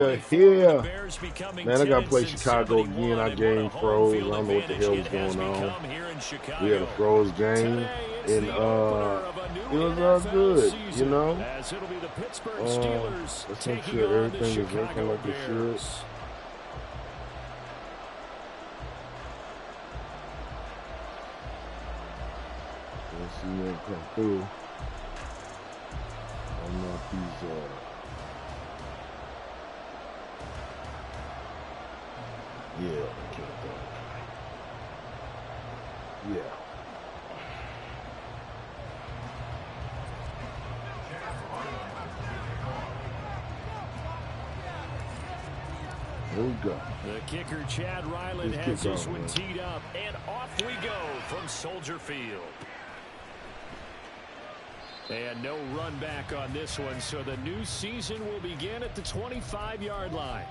Yeah. Man, I got to play Chicago again. Our game froze. I don't know what the hell was going on. We had a froze game. And it was good, you know. Let's make sure everything is working like it should. Let's see when it come through. I don't know if he's yeah, okay. Yeah. There we go. The kicker, Chad Ryland, has this one teed up, and off we go from Soldier Field. And no run back on this one, so the new season will begin at the 25-yard line.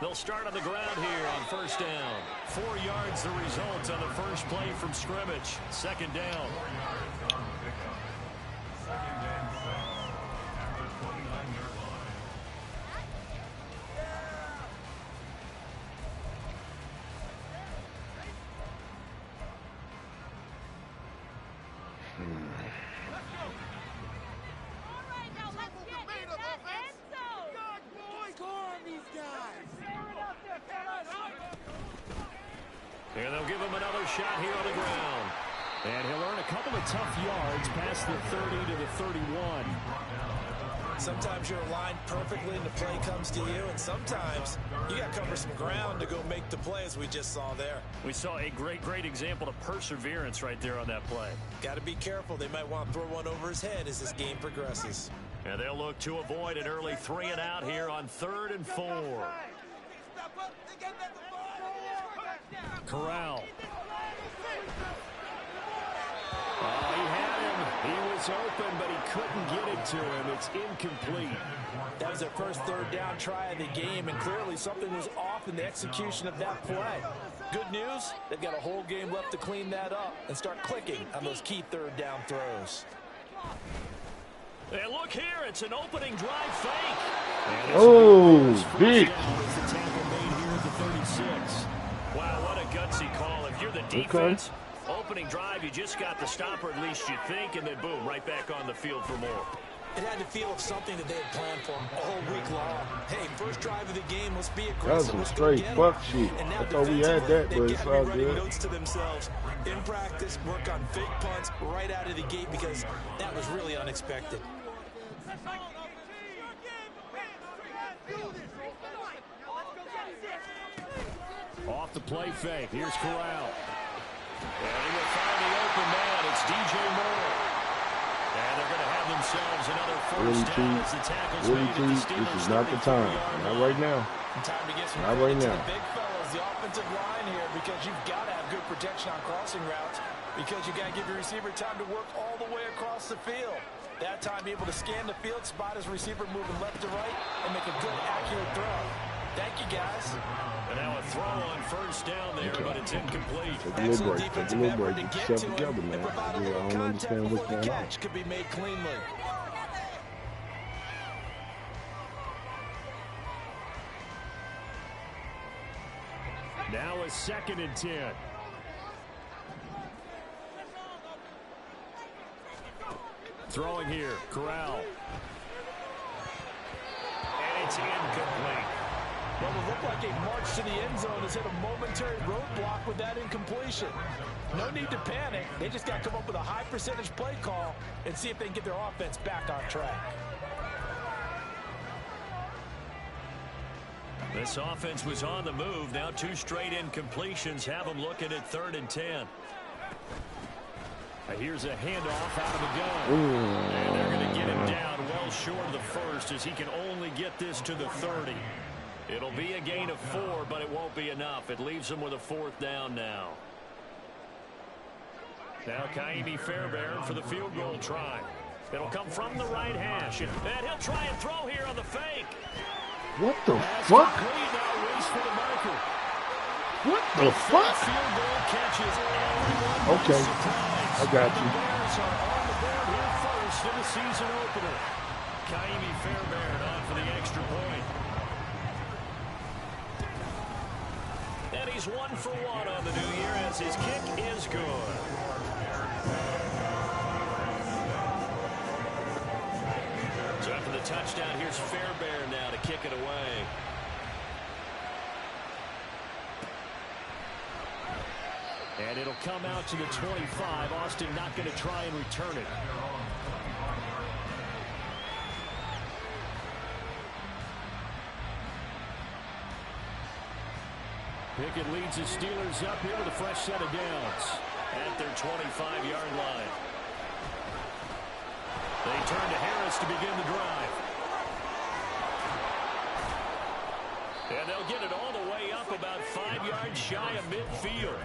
They'll start on the ground here on first down. 4 yards the result on the first play from scrimmage. Second down. And they'll give him another shot here on the ground. And he'll earn a couple of tough yards past the 30 to the 31. Sometimes you're aligned perfectly and the play comes to you, and sometimes you got to cover some ground to go make the play, as we just saw there. We saw a great example of perseverance right there on that play. Got to be careful. They might want to throw one over his head as this game progresses. And they'll look to avoid an early 3 and out here on 3rd and 4. Corral. Oh, he had him. He was open, but he couldn't get it to him. It's incomplete. That was their first 3rd down try of the game, and clearly something was off in the execution of that play. Good news, they've got a whole game left to clean that up and start clicking on those key 3rd down throws. And look here, it's an opening drive fake. Oh, big. Wow, what a gutsy call. If you're the defense, opening drive, you just got the stopper, at least you think, and then boom, right back on the field for more. It had the feel of something that they had planned for all week long. Hey, first drive of the game, let's be aggressive. That was some straight fuck shit. I thought we had that, but it's all good. Notes to themselves in practice, work on fake punts right out of the gate because that was really unexpected. Off the play fake. Here's Corral. And he will find the open man. It's DJ Moore. And they're going to have themselves another first down as the tackle's made at the Steelers. This is not the time. Not right now. Time to get some not right now. The big fellas, the offensive line here, because you've got to have good protection on crossing routes, because you got to give your receiver time to work all the way across the field. That time, be able to scan the field, spot his receiver moving left to right, and make a good, accurate throw. Thank you, guys. And now a throw on first down there, but it's incomplete. Take a little break. Take a little break. Get yourself together, man. I don't understand what's going on. Could be made cleanly. Now a 2nd and 10. Throwing here, Corral. And it's incomplete. Well, it looked like a march to the end zone has hit a momentary roadblock with that incompletion. No need to panic. They just got to come up with a high percentage play call and see if they can get their offense back on track. This offense was on the move. Now 2 straight incompletions have them looking at 3rd and 10. Here's a handoff out of the gun. Ooh. And they're going to get him down well short of the first as he can only get this to the 30. It'll be a gain of 4, but it won't be enough. It leaves them with a 4th down now. Now Kaimi Fairbairn for the field goal try. It'll come from the right hash. And he'll try and throw here on the fake. What the fuck? Now race for the marker. What the fuck? Field goal catches everyone. Okay, I got you. The Bears are on the board here first in the season opener. Kaimi Fairbairn on for the extra point. And he's 1 for 1 on the new year as his kick is good. So after the touchdown, here's Fairbairn now to kick it away. And it'll come out to the 25. Austin not going to try and return it. Pickett leads the Steelers up here with a fresh set of downs at their 25-yard line. They turn to Harris to begin the drive. And they'll get it all the way up about 5 yards shy of midfield.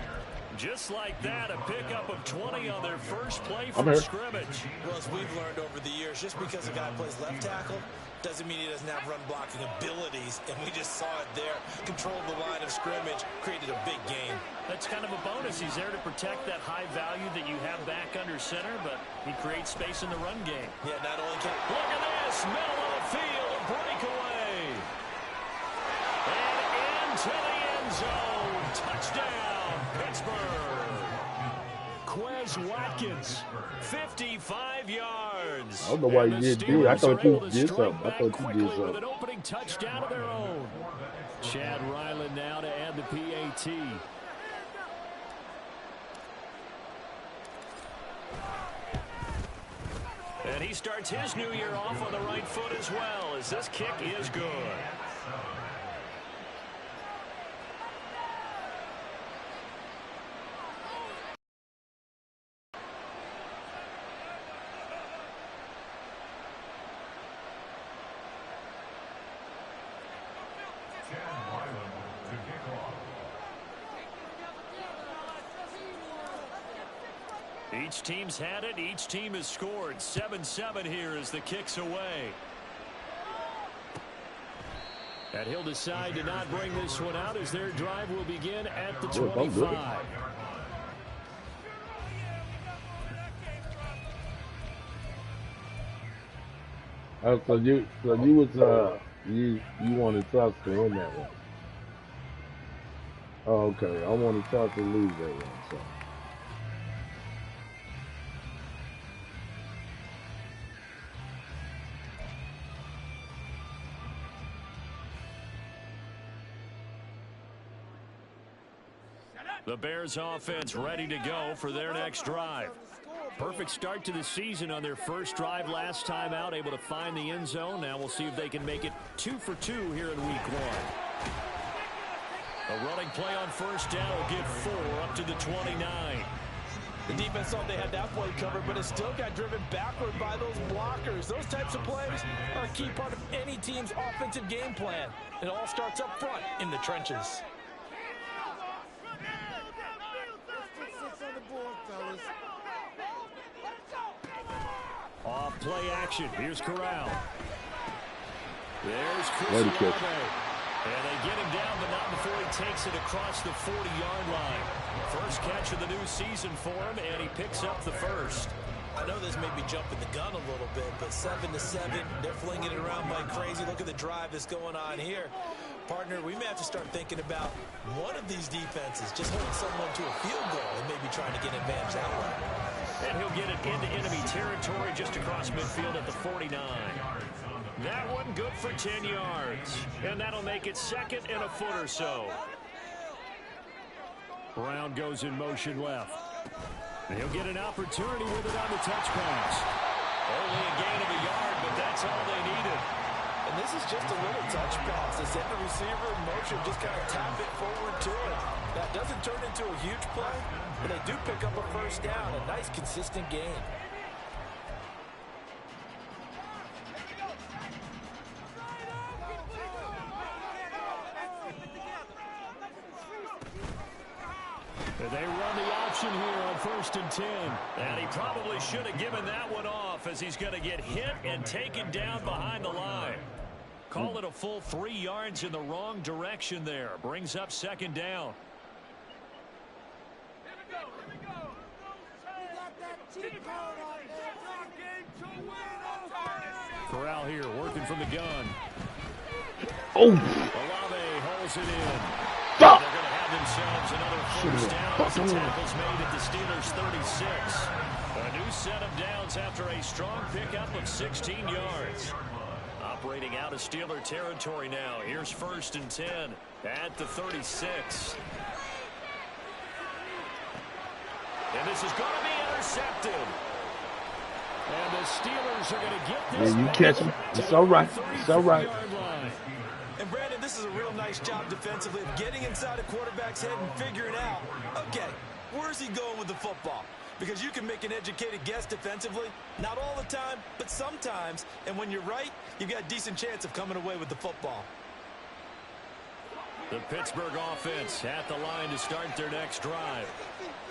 Just like that, a pickup of 20 on their first play from scrimmage. Well, as we've learned over the years, just because a guy plays left tackle doesn't mean he doesn't have run blocking abilities, and we just saw it there. Controlled the line of scrimmage, created a big gain. That's kind of a bonus. He's there to protect that high value that you have back under center, but he creates space in the run game. Yeah, not only can... Look at this, middle of the field, a breakaway. And into the end zone. Touchdown, Pittsburgh. Quez Watkins, 55 yards. I don't know why you did. I thought you did something. I thought you did something. With an opening touchdown of their own. Chad Ryland now to add the PAT. And he starts his new year off on the right foot as well, as this kick is good. Each team's had it. Each team has scored. 7-7 here as the kick's away. And he'll decide to not bring this one out as their drive will begin at the 25. So you wanted South to win that one. Oh, okay. I wanted South to lose that one. So. The Bears offense ready to go for their next drive. Perfect start to the season on their first drive last time out, able to find the end zone. Now we'll see if they can make it 2 for 2 here in week 1. A running play on first down will get 4 up to the 29. The defense thought they had that play covered, but it still got driven backward by those blockers. Those types of plays are a key part of any team's offensive game plan. It all starts up front in the trenches. Off play action. Here's Corral. There's Chris Olave. And they get him down, but not before he takes it across the 40-yard line. First catch of the new season for him, and he picks up the first. I know this may be jumping the gun a little bit, but 7-7, they're flinging it around like crazy. Look at the drive that's going on here. Partner, we may have to start thinking about one of these defenses just holding someone to a field goal and maybe trying to get an advantage that way. And he'll get it into enemy territory just across midfield at the 49. That one good for 10 yards. And that'll make it second and a foot or so. Brown goes in motion left. And he'll get an opportunity with it on the touch pass. Only a gain of a yard, but that's all they needed. And this is just a little touch pass. They send the receiver in motion, just kind of tap it forward to it. That doesn't turn into a huge play, but they do pick up a first down. A nice, consistent gain. And they run the option here on 1st and 10. And he probably should have given that one off as he's going to get hit and taken down behind the line. Call it a full 3 yards in the wrong direction there. Brings up 2nd down. Corral here working from the gun. Oh! Olave holds it in. Stop! They're going to have themselves another 1st down as the tackle's made at the Steelers' 36. A new set of downs after a strong pickup of 16 yards. Operating out of Steeler territory now. Here's 1st and 10 at the 36. And this is going to be intercepted. And the Steelers are going to get this. Yeah, you catch him. It's all right. It's all right. And Brandon, this is a real nice job defensively of getting inside a quarterback's head and figuring out, okay, where's he going with the football? Because you can make an educated guess defensively, not all the time, but sometimes. And when you're right, you've got a decent chance of coming away with the football. The Pittsburgh offense at the line to start their next drive.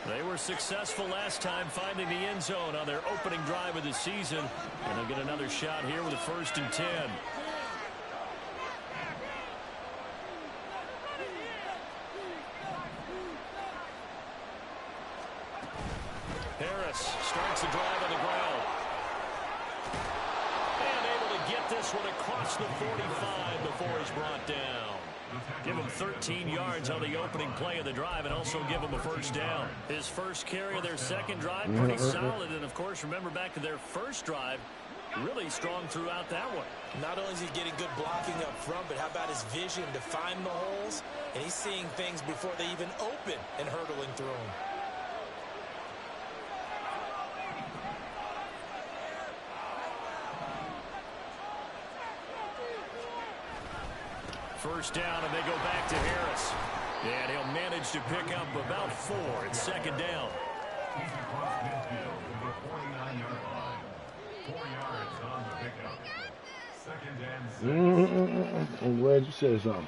They were successful last time finding the end zone on their opening drive of the season. And they'll get another shot here with a 1st and 10. Harris starts the drive on the ground. And able to get this one across the 45 before he's brought down. Give him 13 yards on the opening play of the drive and also give him a 1st down. His first carry of their 2nd drive, pretty solid. And, of course, remember back to their 1st drive, really strong throughout that one. Not only is he getting good blocking up front, but how about his vision to find the holes? And he's seeing things before they even open and hurdling through them. First down, and they go back to Harris. And he'll manage to pick up about 4 at 2nd down. I'm glad you said something.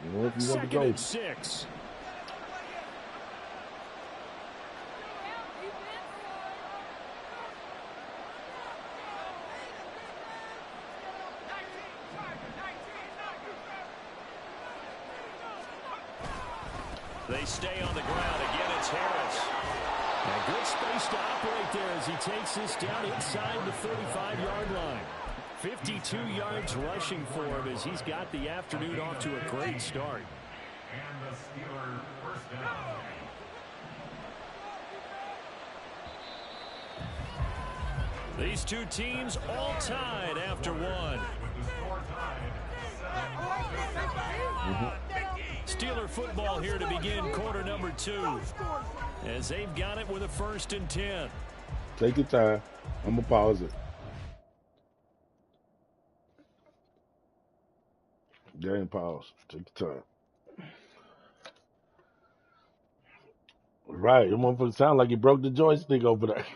You know, if you want to go. 2nd and 6. They stay on the ground. Again, it's Harris. A good space to operate there as he takes this down inside the 35-yard line. 52 yards rushing for him as he's got the afternoon off to a great start. And the Steeler 1st down. These two teams all tied after one. Steeler football here to begin quarter number 2 as they've got it with a 1st and 10. Take your time. I'm going to pause it. Game pause. Take your time. Right. It motherfucker sound like he broke the joystick over there.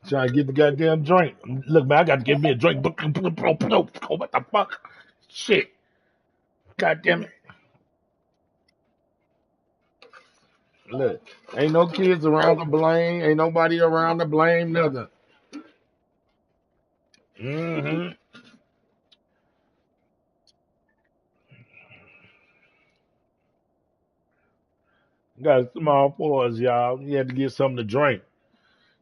Trying to get the goddamn drink. Look, man, I got to get me a drink. What the fuck? Shit. God damn it. Look, ain't no kids around to blame. Ain't nobody around to blame, nothing. Got small pause, y'all. You had to get something to drink.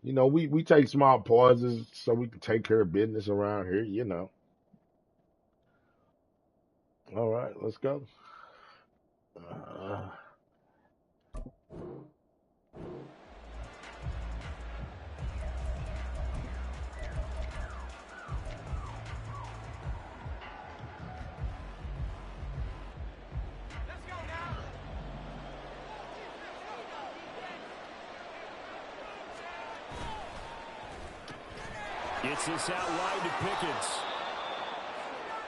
You know, we take small pauses so we can take care of business around here, you know. All right, let's go. Gets this out wide to Pickens.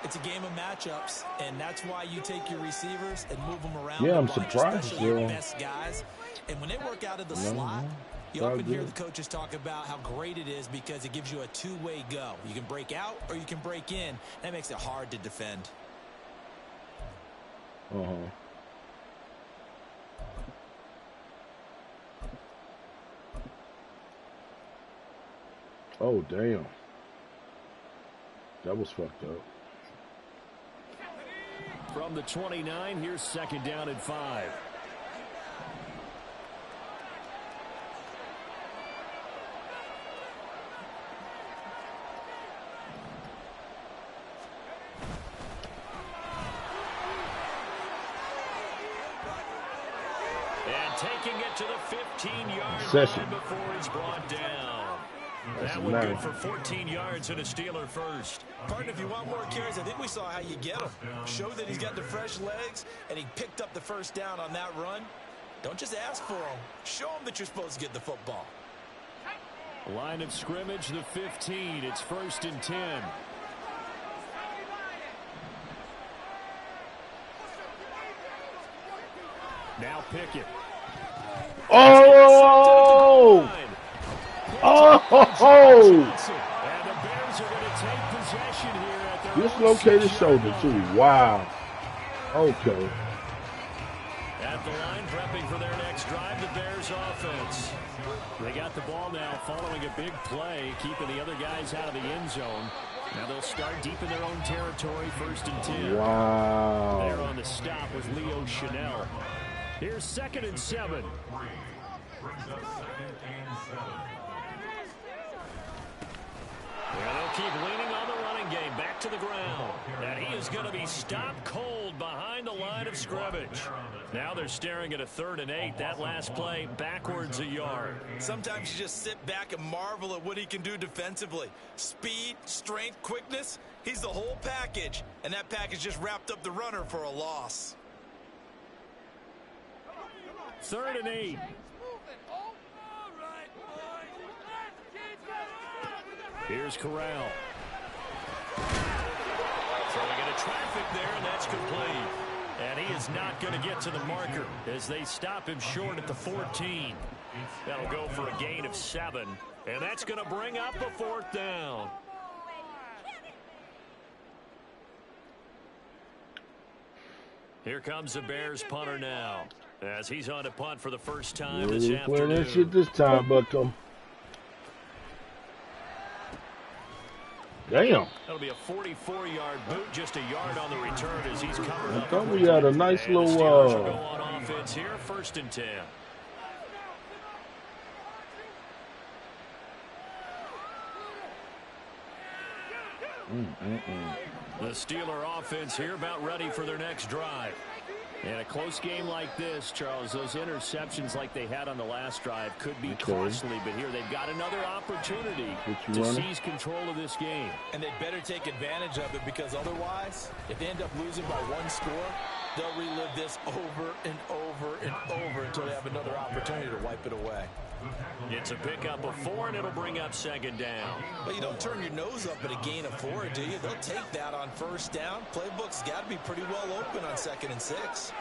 It's a game of matchups, and that's why you take your receivers and move them around. Yeah, I'm bunch, surprised. especially your best guys. And when they work out of the slot, you often hear the coaches talk about how great it is because it gives you a two-way go. You can break out or you can break in. That makes it hard to defend. Oh, damn. That was fucked up. From the 29, here's second down and 5. And taking it to the 15-yard line before it's brought down. That one good for 14 yards and a Steeler first. Partner, if you want more carries, I think we saw how you get him. Show that he's got the fresh legs, and he picked up the first down on that run. Don't just ask for him. Show him that you're supposed to get the football. Line of scrimmage, the 15. It's 1st and 10. Now Pickett. Oh! Oh! And the Bears are going to take possession here at their dislocated shoulder, too. Wow. Okay. At the line, prepping for their next drive, the Bears offense. They got the ball now following a big play, keeping the other guys out of the end zone. Now they'll start deep in their own territory, 1st and 10. Wow. There on the stop was Leo Chanel. Here's 2nd and 7. And they'll keep leaning on the running game, back to the ground. And he is going to be stopped cold behind the line of scrimmage. Now they're staring at a 3rd and 8. That last play, backwards a yard. Sometimes you just sit back and marvel at what he can do defensively. Speed, strength, quickness. He's the whole package. And that package just wrapped up the runner for a loss. 3rd and 8. Here's Corral. Throwing into traffic there, and that's complete. And he is not going to get to the marker as they stop him short at the 14. That'll go for a gain of 7. And that's going to bring up a 4th down. Here comes the Bears punter now, as he's on to punt for the first time this afternoon. That shit this time, Bucko. Damn. That'll be a 44-yard boot, just a yard on the return as he's covered up. I thought we had a nice little Steelers will go on offense here, 1st and 10. The Steeler offense here about ready for their next drive. In a close game like this, Charles, those interceptions like they had on the last drive could be costly, but here they've got another opportunity to seize control of this game. And they'd better take advantage of it, because otherwise, if they end up losing by 1 score, they'll relive this over and over and over until they have another opportunity to wipe it away. It's a pickup of 4, and it'll bring up 2nd down. But you don't turn your nose up at a gain of 4, do you? They'll take that on 1st down. Playbook's got to be pretty well open on 2nd and 6.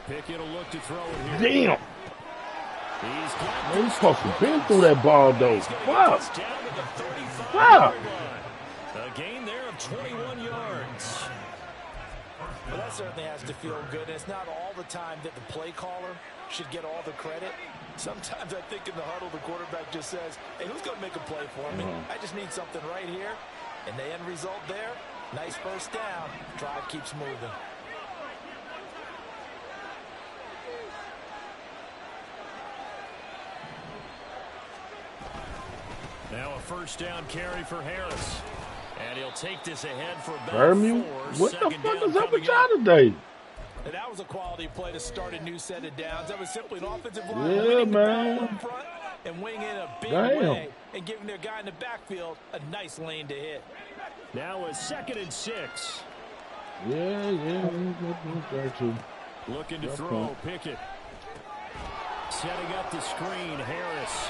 Pickett will look to throw it here. Damn. He's supposed to been through that ball, though. Wow. Wow. A gain there of 21 yards. Well, that certainly has to feel good. And it's not all the time that the play caller should get all the credit. Sometimes I think in the huddle, the quarterback just says, hey, who's going to make a play for me? I just need something right here. And the end result there, nice 1st down. Drive keeps moving. Now a 1st down carry for Harris. And he'll take this ahead for about 4. What the fuck is up with y'all today? And that was a quality play to start a new set of downs. That was simply an offensive line winning the ball up front and winging in a big way and giving their guy in the backfield a nice lane to hit. Now a 2nd and 6. Yeah. Looking to throw, Pickett. Setting up the screen, Harris.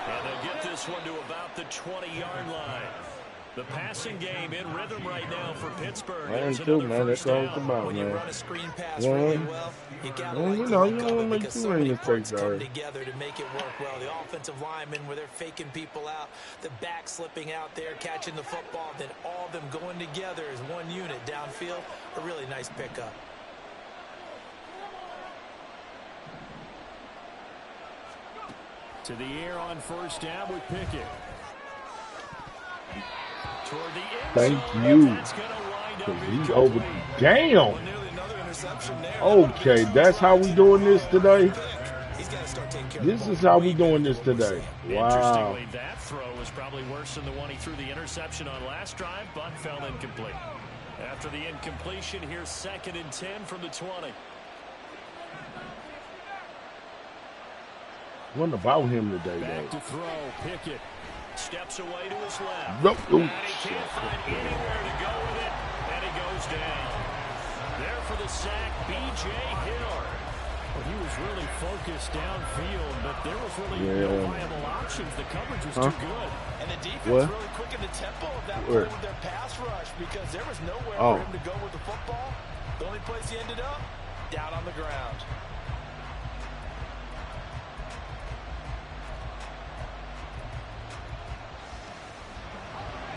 And they'll get this one to about the 20-yard line. The passing game in rhythm right now for Pittsburgh. Man, too, man. That's all it's about, when you man. run a screen pass really well, you gotta like you don't want to make because too so many many mistakes parts come already. together to make it work well. The offensive linemen, where they're faking people out, the back slipping out there, catching the football, then all of them going together as one unit downfield. A really nice pickup. To the air on first down with Pickett. Toward the end Thank zone, you. that's going to wind up We over. incomplete. Damn. Well, nearly another interception there. Okay, that's how we doing this today. He's got to start taking care This of the is ball how way we doing better this than what we're today. seeing. Wow. Interestingly, that throw was probably worse than the one he threw the interception on last drive, but fell incomplete. After the incompletion, here's 2nd and 10 from the 20. What about him today, Back though? to throw. Pickett steps away to his left. Nope. And he can't find anywhere to go with it, and he goes down. There for the sack, B.J. Hill. Well, he was really focused downfield, but there was really no viable options. The coverage was too good. And the defense What? really quickened the tempo of that Where? play with their pass rush because there was nowhere Oh. for him to go with the football. The only place he ended up, down on the ground.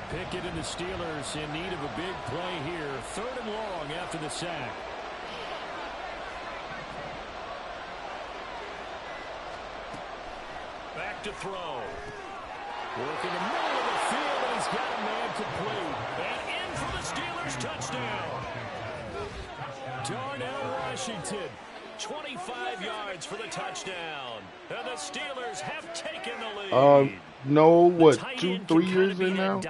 Pickett and the Steelers in need of a big play here. 3rd and long after the sack. Back to throw. Working the middle of the field, and he's got a man complete. And in for the Steelers touchdown. Darnell Washington, 25 yards for the touchdown. And the Steelers have taken the lead. No, what, 2-3 years in now?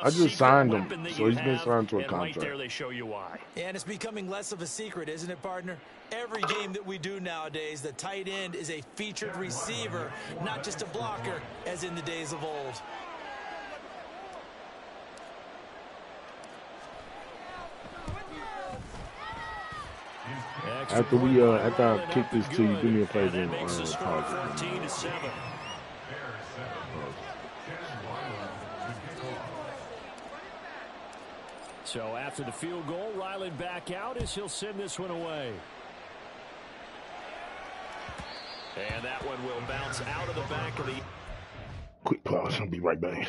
I just signed him, so he's been signed to a contract. Right there they show you why. And it's becoming less of a secret, isn't it, partner? Every game that we do nowadays, the tight end is a featured receiver, not just a blocker, as in the days of old. After I kick this to you, do me a favor and makes the score 14-7. So after the field goal, Ryland back out as he'll send this one away. And that one will bounce out of the back of the... Quick pause. I'll be right back.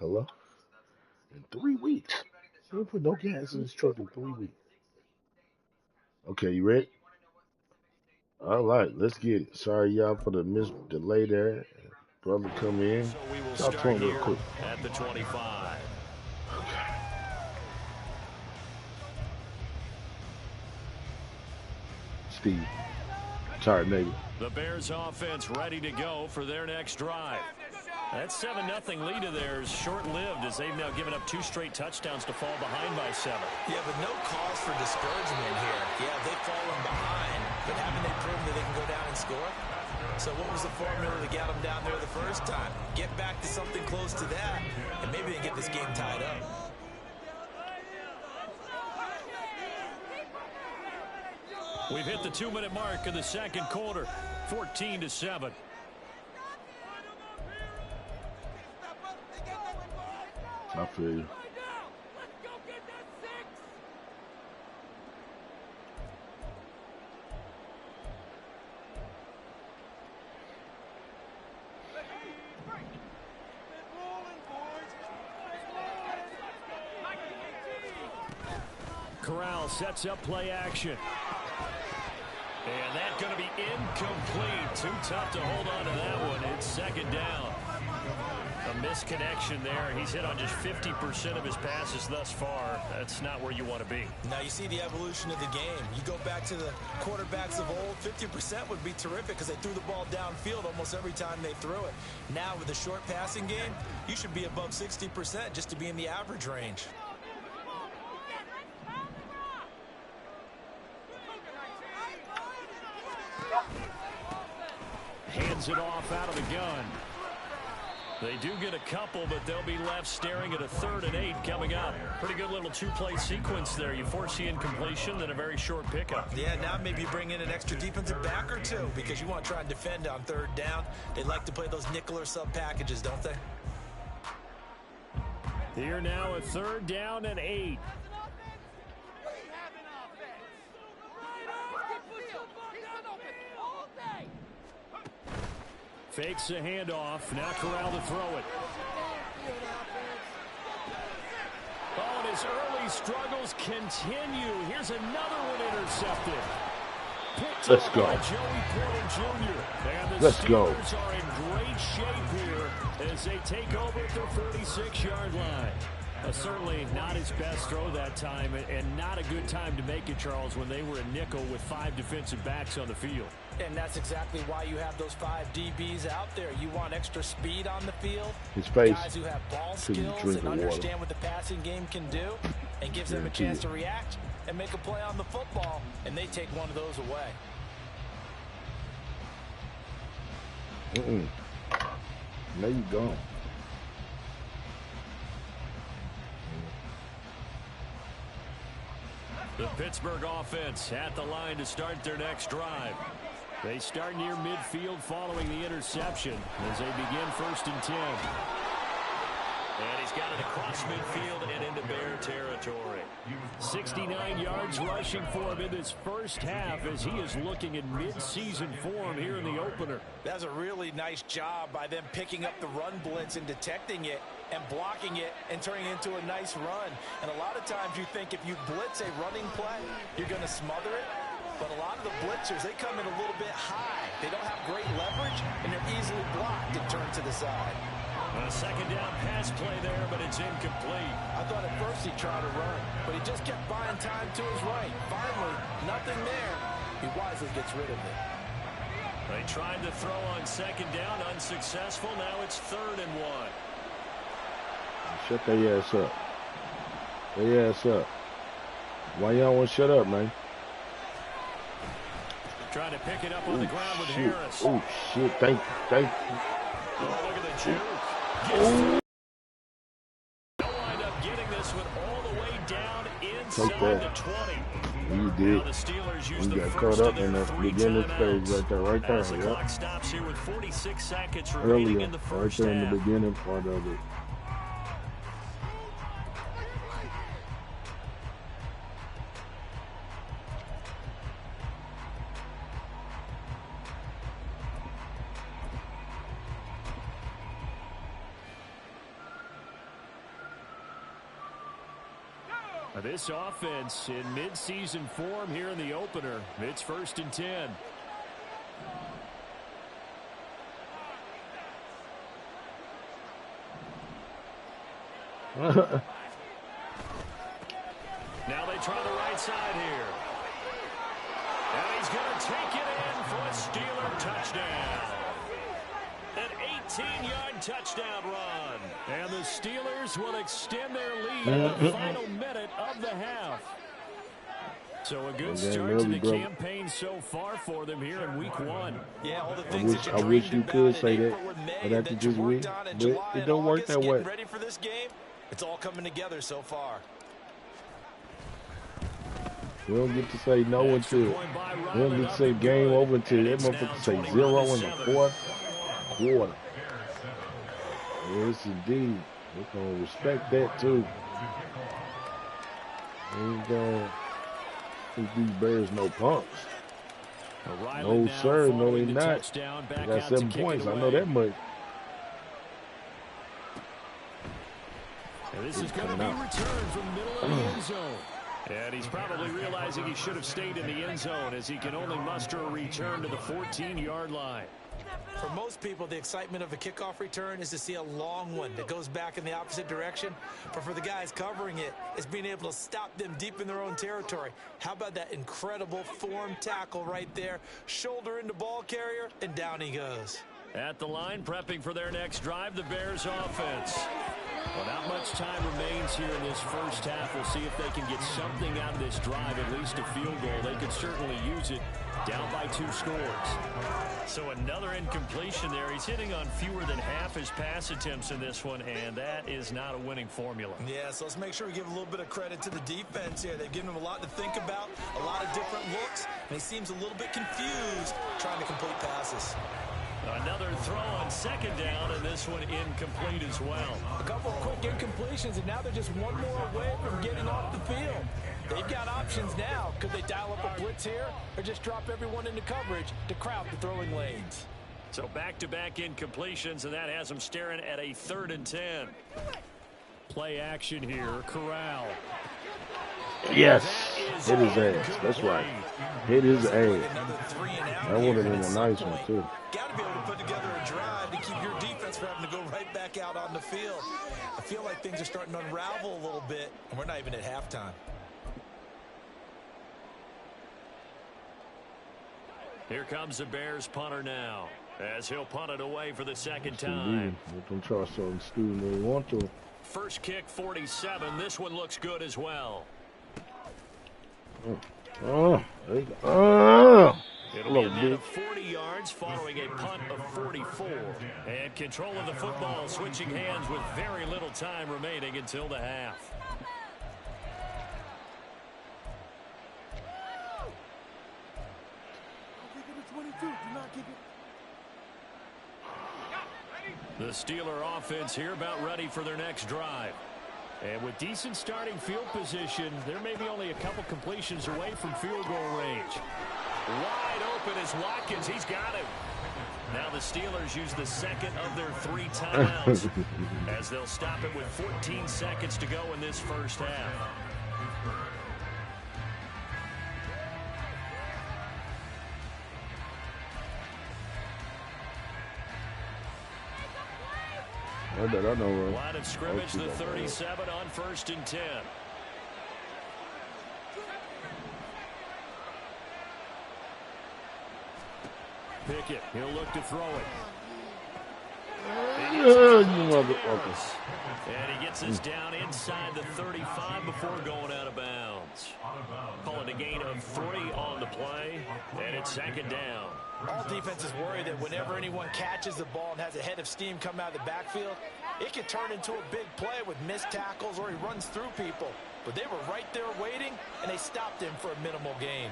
Hello? In 3 weeks. He didn't put no gas in his truck in 3 weeks. Okay, you ready? All right, let's get it. Sorry, y'all, for the delay there. Brother, come in. So we will Talk to start him real here quick. at the 25. Okay. Steve. Sorry, neighbor. The Bears offense ready to go for their next drive. That 7-0 lead of theirs short-lived as they've now given up 2 straight touchdowns to fall behind by 7. Yeah, but no cause for discouragement here. Yeah, they've fallen behind, but haven't they proven that they can go down and score? So what was the formula to get them down there the first time? Get back to something close to that, and maybe they get this game tied up. We've hit the 2-minute mark of the second quarter, 14-7. I feel you. Corral sets up play action. And that's going to be incomplete. Too tough to hold on to that one. It's second down. A misconnection there. He's hit on just 50% of his passes thus far. That's not where you want to be. Now you see the evolution of the game. You go back to the quarterbacks of old, 50% would be terrific because they threw the ball downfield almost every time they threw it. Now with the short passing game, you should be above 60% just to be in the average range. Hands it off out of the gun. They do get a couple, but they'll be left staring at a 3rd and 8 coming up. Pretty good little 2-play sequence there. You force the incompletion, then a very short pickup. Yeah, now maybe you bring in an extra defensive back or 2 because you want to try and defend on 3rd down. They like to play those nickel or sub packages, don't they? Here now a 3rd down and 8. Fakes the handoff. Now Corral to throw it. Oh, and his early struggles continue. Here's another one intercepted. Picked Let's up go. by Joey Porter Jr. And the Let's go. Steelers are in great shape here as they take over at their 46-yard line. Certainly not his best throw that time, and not a good time to make it, Charles, when they were a nickel with 5 defensive backs on the field. And that's exactly why you have those 5 DBs out there. You want extra speed on the field. His face. Guys who have ball Till you skills drink and the understand what the passing game can do, and gives them a chance to react and make a play on the football, and they take one of those away. There you go. The Pittsburgh offense at the line to start their next drive. They start near midfield following the interception as they begin 1st and 10. And he's got it across midfield and into Bear territory. 69 yards rushing for him in this first half as he is looking in mid-season form here in the opener. That's a really nice job by them picking up the run blitz and detecting it and blocking it and turning it into a nice run. And a lot of times you think if you blitz a running play, you're going to smother it. But a lot of the blitzers, they come in a little bit high. They don't have great leverage, and they're easily blocked and turned to the side. A 2nd down pass play there, but it's incomplete. I thought at first he tried to run, but he just kept buying time to his right. Finally, nothing there. He wisely gets rid of it. They tried to throw on 2nd down, unsuccessful. Now it's 3rd and 1. Shut their ass up. Their ass up. Why y'all want to shut up, man? Trying to pick it up on the ground with shit. Harris. Oh, shit. Thank you. Oh, look at the juke. They'll wind up getting this one all the way down inside the 20. You did. Now the Steelers use You the got first caught up of in their the 3 beginning timeouts. stage right there. As the clock stops here with 46 seconds remaining Earlier, in the right first there in half. the beginning part of it. This offense in midseason form here in the opener. It's 1st and 10. Now they try the right side here. And he's going to take it in for a Steeler touchdown. An 18-yard touchdown run. And the Steelers will extend their lead in the final minute of the half. So a good start to the campaign so far for them here in week 1. Yeah, all the things that I wish you could say that, but after this week, but it don't work that way. Ready for this game? It's all coming together so far. We don't get to say no until we don't get to say game over until that motherfucker say 0 in the 4th quarter. Yes, indeed. We're gonna respect that too. Ain't gonna think these Bears no punks. No sir, no they not. They got 7 points. I know that much. And this is going to be returned from the middle of the end zone. And he's probably realizing he should have stayed in the end zone as he can only muster a return to the 14-yard line. For most people, the excitement of a kickoff return is to see a long one that goes back in the opposite direction. But for the guys covering it, it's being able to stop them deep in their own territory. How about that incredible form tackle right there? Shoulder into ball carrier, and down he goes. At the line, prepping for their next drive, the Bears offense. Well, not much time remains here in this first half. We'll see if they can get something out of this drive, at least a field goal. They could certainly use it, down by 2 scores. So another incompletion there. He's hitting on fewer than half his pass attempts in this one, and that is not a winning formula. Yeah, so let's make sure we give a little bit of credit to the defense here. They've given him a lot to think about, a lot of different looks, and he seems a little bit confused trying to complete passes. Another throw on 2nd down, and this one incomplete as well. A couple of quick incompletions, and now they're just one more away from getting off the field. They've got options now. Could they dial up a blitz here or just drop everyone into coverage to crowd the throwing lanes? So back-to-back incompletions, and that has them staring at a 3rd and 10. Play action here. Corral. Yes, hit his ass. That's right. Hit his ass. That would have been a nice one, too. Got to be able to put together a drive to keep your defense from having to go right back out on the field. I feel like things are starting to unravel a little bit, and we're not even at halftime. Here comes the Bears punter now, as he'll punt it away for the 2nd time. Let them try something stupid when they want to. First kick, 47. This one looks good as well. It'll be a net of 40 yards following a punt of 44. And control of the football switching hands with very little time remaining until the half. The Steeler offense here about ready for their next drive. And with decent starting field position, there may be only a couple completions away from field goal range. Wide open is Watkins. He's got him. Now the Steelers use the 2nd of their 3 timeouts as they'll stop it with 14 seconds to go in this first half. I know. Line of scrimmage, the 37 on 1st and 10. Pickett, he'll look to throw it. And he gets us down inside the 35 before going out of bounds. Calling a gain of 3 on the play, and it's 2nd down. All defenses worry that whenever anyone catches the ball and has a head of steam come out of the backfield, it can turn into a big play with missed tackles or he runs through people. But they were right there waiting, and they stopped him for a minimal gain.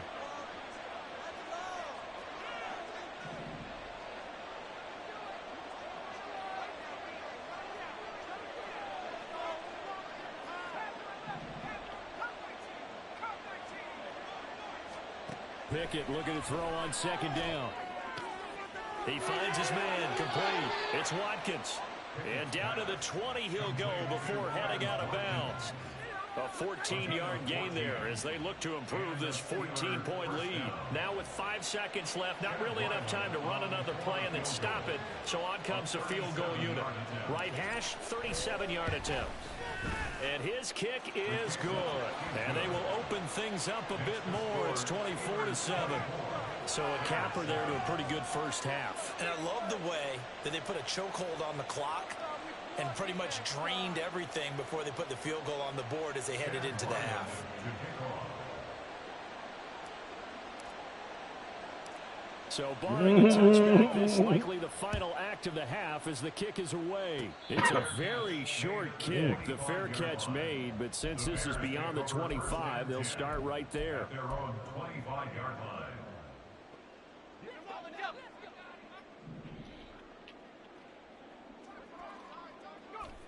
Pickett looking to throw on 2nd down. He finds his man, complete. It's Watkins. And down to the 20 he'll go before heading out of bounds. A 14-yard gain there as they look to improve this 14-point lead. Now with 5 seconds left, not really enough time to run another play and then stop it. So on comes the field goal unit. Right hash, 37-yard attempt. And his kick is good. And they will open things up a bit more. It's 24-7. So a capper there to a pretty good first half. And I love the way that they put a chokehold on the clock and pretty much drained everything before they put the field goal on the board as they headed into the half. So barring a touchback, this likely the final act of the half as the kick is away. It's a very short kick. The fair catch made, but since this is beyond the 25, they'll start right there. Their own 25-yard line.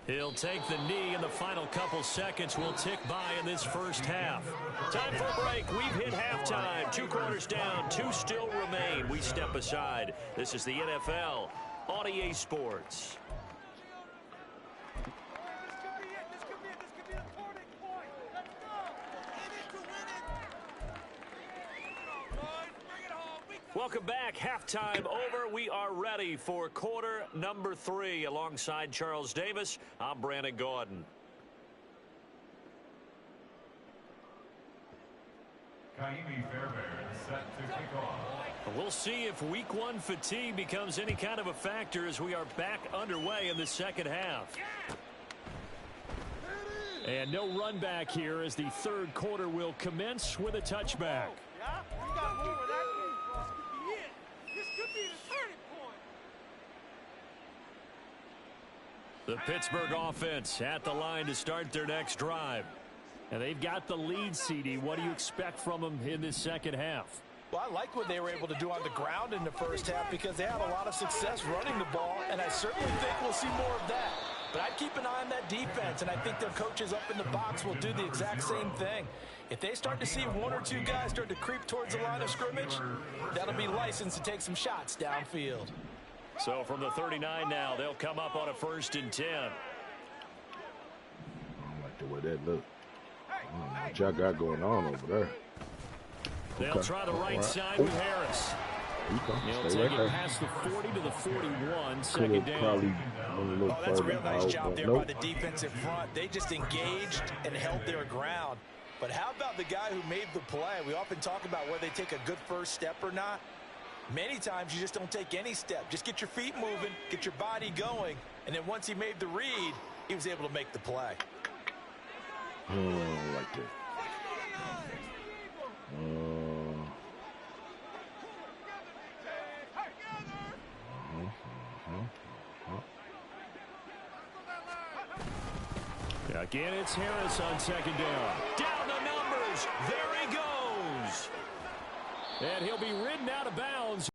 He'll take the knee, and the final couple seconds will tick by in this first half. Time for a break. We've hit halftime. 2 quarters down, 2 still remain. We step aside. This is the NFL on EA Sports. Welcome back. Halftime over. We are ready for quarter number 3. Alongside Charles Davis, I'm Brandon Gordon. Kaimi Fairbairn set to kick off. We'll see if week 1 fatigue becomes any kind of a factor as we are back underway in the second half. And no run back here as the third quarter will commence with a touchback. The Pittsburgh offense at the line to start their next drive. And they've got the lead, CD. What do you expect from them in this second half? Well, I like what they were able to do on the ground in the first half because they had a lot of success running the ball, and I certainly think we'll see more of that. But I'd keep an eye on that defense, and I think their coaches up in the box will do the exact same thing. If they start to see 1 or 2 guys start to creep towards the line of scrimmage, that'll be licensed to take some shots downfield. So from the 39 now, they'll come up on a 1st and 10. I don't like the way that looks. I don't know what y'all got going on over there. They'll try the right side with Harris. He'll take it past the 40 to the 41, second down. Oh, that's a real nice job there by the defensive front. They just engaged and held their ground. But how about the guy who made the play? We often talk about whether they take a good first step or not. Many times you just don't take any step. Just get your feet moving, get your body going, and then once he made the read, he was able to make the play. Oh, like that. Again, it's Harris on second down. Down the numbers. There he goes. And he'll be ridden out of bounds.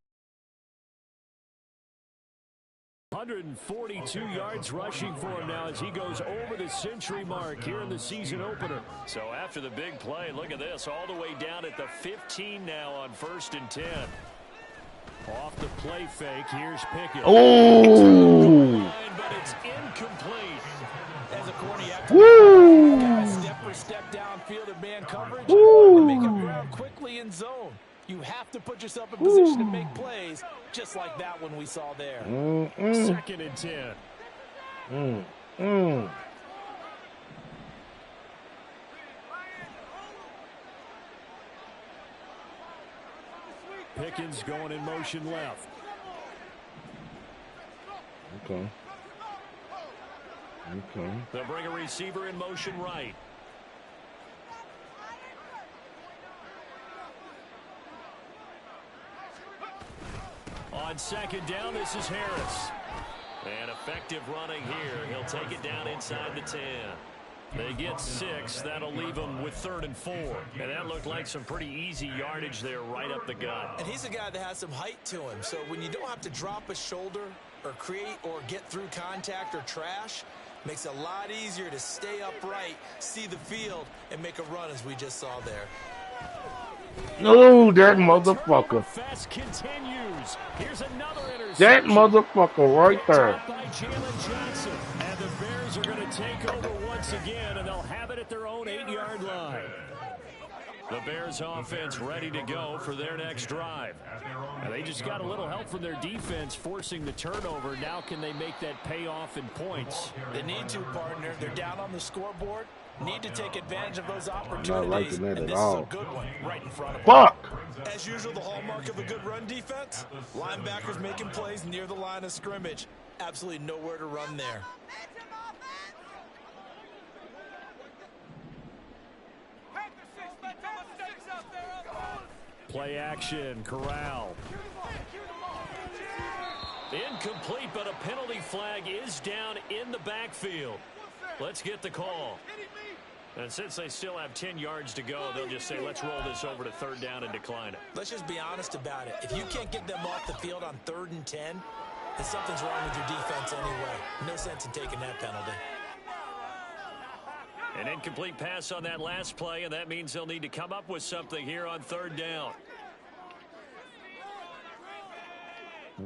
142 yards rushing for him now as he goes over the century mark here in the season opener. So after the big play, look at this, all the way down at the 15 now on 1st and 10. Off the play fake, here's Pickett. Oh! But it's incomplete. As a corner, you have to guys step for step downfield in man coverage and make him ground quickly in zone. You have to put yourself in position to make plays, just like that one we saw there. 2nd and 10. Pickens going in motion left. Okay. They'll bring a receiver in motion right. On second down, this is Harris. And effective running here. He'll take it down inside the 10. They get 6. That'll leave them with 3rd and 4. And that looked like some pretty easy yardage there right up the gut. And he's a guy that has some height to him. So when you don't have to drop a shoulder or create or get through contact or trash, makes it a lot easier to stay upright, see the field, and make a run as we just saw there. No, that motherfucker. Fest continues. Here's another interception. That motherfucker right there. By Jalen Johnson. And the Bears are going to take over once once again, and they'll have it at their own 8-yard line. The Bears offense ready to go for their next drive. Now, they just got a little help from their defense forcing the turnover. Now can they make that pay off in points? They need to, partner. They're down on the scoreboard. Need to take advantage of those opportunities. Not liking that and at this all. is a good one right in front of them. Fuck! As usual, the hallmark of a good run defense, linebackers making plays near the line of scrimmage. Absolutely nowhere to run there. Play action, Corral. Incomplete, but a penalty flag is down in the backfield. Let's get the call. And since they still have 10 yards to go, they'll just say, let's roll this over to 3rd down and decline it. Let's just be honest about it. If you can't get them off the field on 3rd and 10, then something's wrong with your defense anyway. No sense in taking that penalty. An incomplete pass on that last play, and that means they'll need to come up with something here on 3rd down.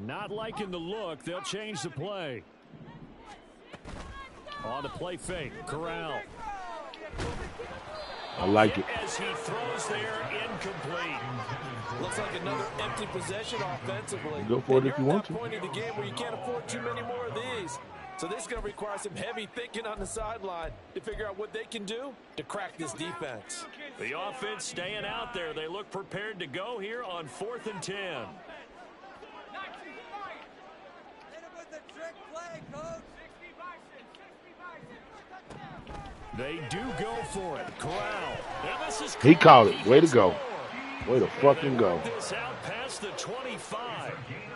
Not liking the look. They'll change the play. On the play fake, Corral. I like it. As he throws there, incomplete. Looks like another empty possession offensively. Go for it if you want to. You're at that point in the game where you can't afford too many more of these. So this is going to require some heavy thinking on the sideline to figure out what they can do to crack this defense. The offense staying out there. They look prepared to go here on 4th and 10. They do go for it. Corral. He caught it. Way to go. Way to fucking go. This out past the 25.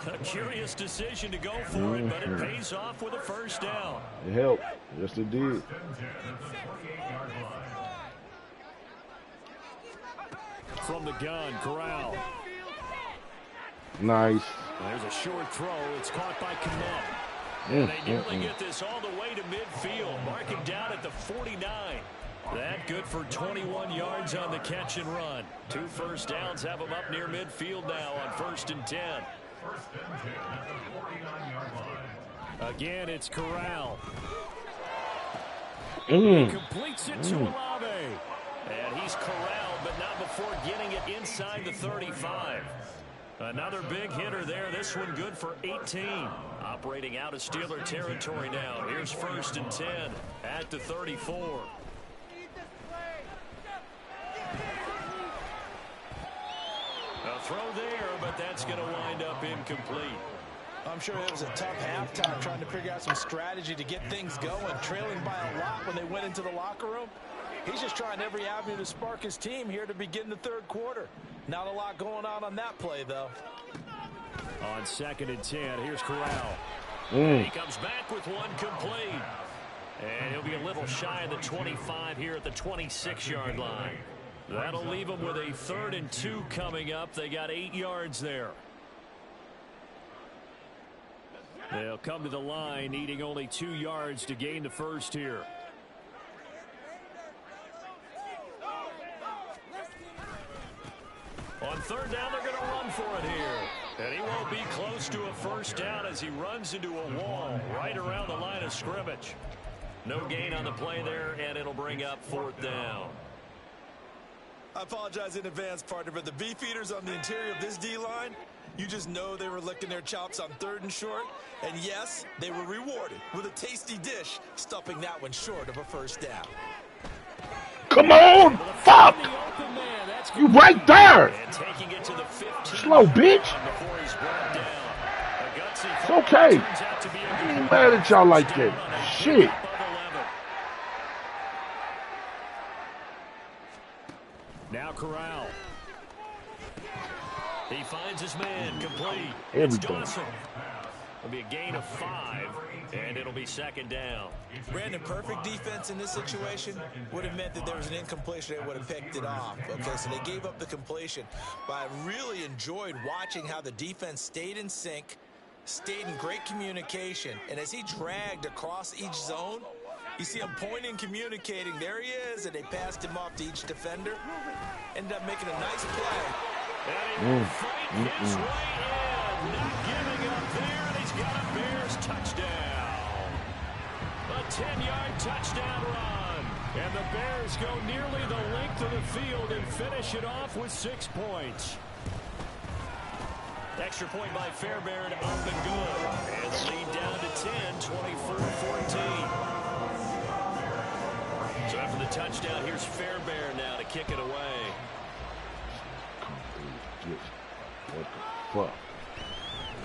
A curious decision to go for it, but it pays off with a 1st down. It helped. Yes, it did. From the gun, Corral. Nice. There's a short throw. It's caught by Kmet. And they nearly get this all the way to midfield. Mark him down at the 49. That good for 21 yards on the catch and run. 2 first downs have him up near midfield now on 1st and 10. Again, it's Corral. He completes it to Olave. And he's corralled, but not before getting it inside the 35. Another big hitter there. This one good for 18. Operating out of Steeler territory now. Here's 1st and 10 at the 34. A throw there, but that's going to wind up incomplete. I'm sure it was a tough halftime trying to figure out some strategy to get things going, trailing by a lot when they went into the locker room. He's just trying every avenue to spark his team here to begin the 3rd quarter. Not a lot going on that play, though. On 2nd and 10, here's Corral. And he comes back with one complete. And he'll be a little shy of the 25 here at the 26-yard line. That'll leave them with a 3rd and 2 coming up. They got 8 yards there. They'll come to the line, needing only 2 yards to gain the 1st here. On 3rd down, they're going to run for it here. And he won't be close to a 1st down as he runs into a wall right around the line of scrimmage. No gain on the play there, and it'll bring up 4th down. I apologize in advance, partner, but the beefeaters on the interior of this D-line, you just know they were licking their chops on 3rd and short. And yes, they were rewarded with a tasty dish, stuffing that one short of a 1st down. Come on! Fuck! You right there! Slow, bitch! It's okay. I ain't mad at y'all like that. Shit. Now Corral. He finds his man complete. Everything. It'll be a gain of 5, and it'll be 2nd down. Brandon, perfect defense in this situation would have meant that there was an incompletion. They would have picked it off. Okay, so they gave up the completion. But I really enjoyed watching how the defense stayed in sync, stayed in great communication. And as he dragged across each zone, you see him pointing, communicating. There he is, and they passed him off to each defender. Ended up making a nice play. And he will fight his way in. Not giving up there, and he's got a Bears touchdown. A 10-yard touchdown run. And the Bears go nearly the length of the field and finish it off with 6 points. Extra point by Fairbairn, up and good. And the lead down to 10, 24-14. So after the touchdown, here's Fairbairn now to kick it away. What the fuck?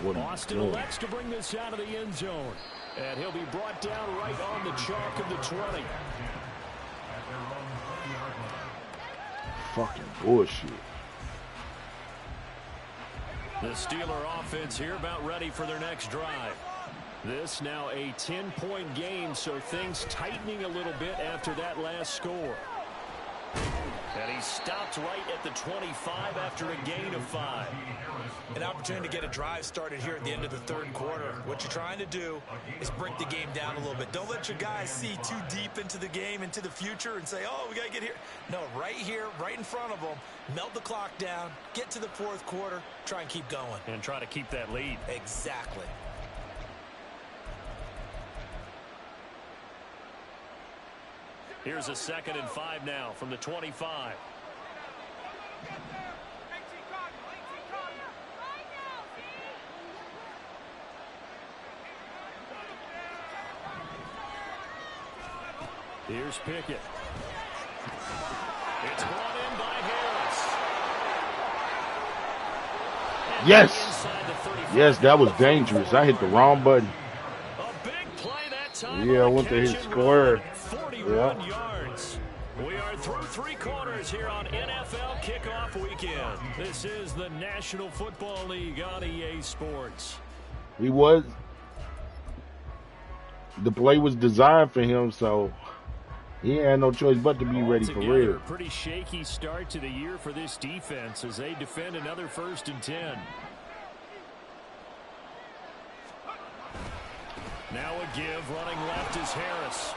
What Austin elects to bring this out of the end zone. And he'll be brought down right on the chalk of the 20. Fucking bullshit. The Steeler offense here about ready for their next drive. This now a 10-point game, so things tightening a little bit after that last score. And he stopped right at the 25 after a gain of 5. An opportunity to get a drive started here at the end of the third quarter. What you're trying to do is break the game down a little bit. Don't let your guys see too deep into the game, into the future, and say, oh, we got to get here. No, right here, right in front of them, melt the clock down, get to the fourth quarter, try and keep going. And try to keep that lead. Exactly. Here's a 2nd and 5 now from the 25. Here's Pickett. It's brought in by Harris. And yes. Yes, that was dangerous. I hit the wrong button. A big play that time. Yeah, I went to hit square. 41 yards. We are through 3 quarters here on NFL Kickoff Weekend. This is the National Football League on EA Sports. He was. The play was designed for him, so he had no choice but to be ready for real. A pretty shaky start to the year for this defense as they defend another 1st and 10. Now a give, running left is Harris.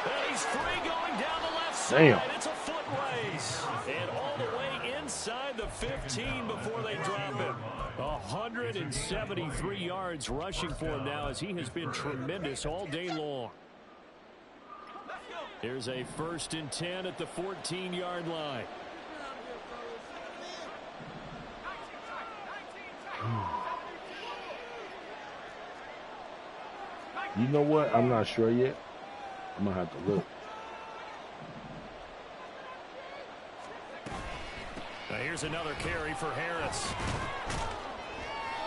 And he's free going down the left side. Damn. It's a foot race. And all the way inside the 15 before they drop him. 173 yards rushing for him now as he has been tremendous all day long. Here's a 1st and 10 at the 14-yard line. You know what? I'm not sure yet. I'm going to have to look. Now here's another carry for Harris.